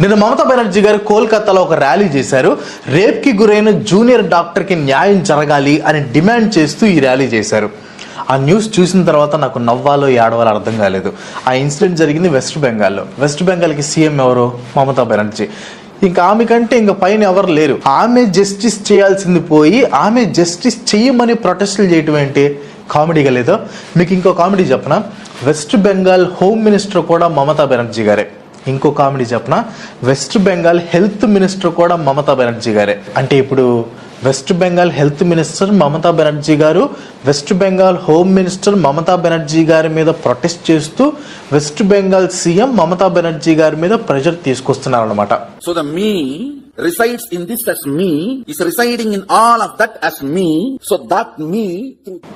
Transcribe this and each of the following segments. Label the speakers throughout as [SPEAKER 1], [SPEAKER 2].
[SPEAKER 1] నిన్న మమతా బెనర్జీ గారు కోల్కతాలో ఒక ర్యాలీ చేశారు. రేప్ కి గురైన జూనియర్ డాక్టర్ కి న్యాయం జరగాలి అని డిమాండ్ చేస్తూ ఈ ర్యాలీ చేశారు. ఆ న్యూస్ చూసిన తర్వాత నాకు నవ్వాలో ఏడవాలో అర్థం కాలేదు. ఆ ఇన్సిడెంట్ జరిగింది వెస్ట్ బెంగాల్లో. వెస్ట్ బెంగాల్కి సీఎం ఎవరు? మమతా బెనర్జీ. ఇంకా ఆమె కంటే ఇంకా పైన ఎవరు లేరు. ఆమె జస్టిస్ చేయాల్సింది పోయి ఆమె జస్టిస్ చెయ్యమని ప్రొటెస్టులు చేయటం ఏంటి? కామెడీగా లేదో? మీకు ఇంకో కామెడీ చెప్పనా? వెస్ట్ బెంగాల్ హోమ్ మినిస్టర్ కూడా మమతా బెనర్జీ గారే. ఇంకో కామెడీ చెప్పనా? వెస్ట్ బెంగాల్ హెల్త్ మినిస్టర్ కూడా మమతా బెనర్జీ గారే. అంటే ఇప్పుడు west Bengal health minister Mamata Banerjee garu west Bengal home minister Mamata Banerjee గారి మీద ప్రొటెస్ట్ చేస్తూ వెస్ట్ బెంగాల్ సీఎం మమతా బెనర్జీ గారి మీద ప్రెషర్ తీసుకొస్తున్నారు అన్నమాట.
[SPEAKER 2] So the me resides in this as me is residing in all of that as me, so that me.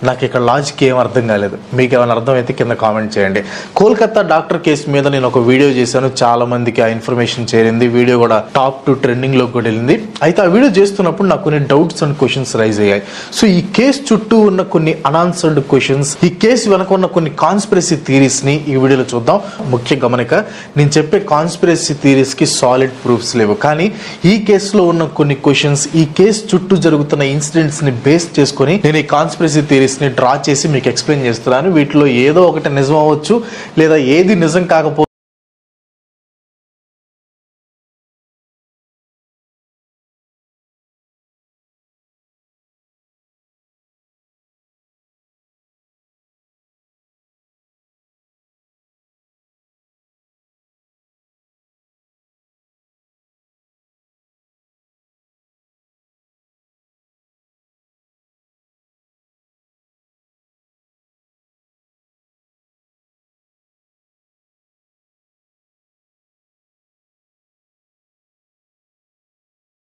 [SPEAKER 1] నాకు ఇక్కడ లాజిక్ ఏం అర్థం కాలేదు. మీకు ఏమైనా అర్థం అయితే కింద కామెంట్ చేయండి. కోల్కతా డాక్టర్ కేసు మీద నేను ఒక వీడియో చేశాను. చాలా మందికి ఆ ఇన్ఫర్మేషన్ చేరింది. వీడియో కూడా టాప్ 2 ట్రెండింగ్ లో కూడా వెళ్ళింది. అయితే ఆ వీడియో చేస్తున్నప్పుడు నాకు కొన్ని డౌట్స్ అండ్ క్వశ్చన్స్ రైజ్ అయ్యాయి. సో ఈ కేసు చుట్టూ ఉన్న కొన్ని అన్ఆన్సర్డ్ క్వశ్చన్స్, ఈ కేసు వెనక ఉన్న కొన్ని కాన్స్పిరసీ థియరీస్ ని ఈ వీడియోలో చూద్దాం. ముఖ్య గమనిక, నేను చెప్పే కాన్స్పిరసీ థియరీస్ కి సాలిడ్ ప్రూఫ్స్ లేవు, కానీ ఈ కేసులో ఉన్న కొన్ని క్వశ్చన్స్, ఈ కేసు చుట్టూ జరుగుతున్న ఇన్సిడెంట్స్ ని బేస్ చేసుకుని నేను ఈ కాన్స్పిరసీ థియరీస్ ని డ్రా చేసి మీకు ఎక్స్ప్లెయిన్ చేస్తున్నాను. వీటిలో ఏదో ఒకటి నిజం అవ్వచ్చు, లేదా ఏది నిజం కాకపోతే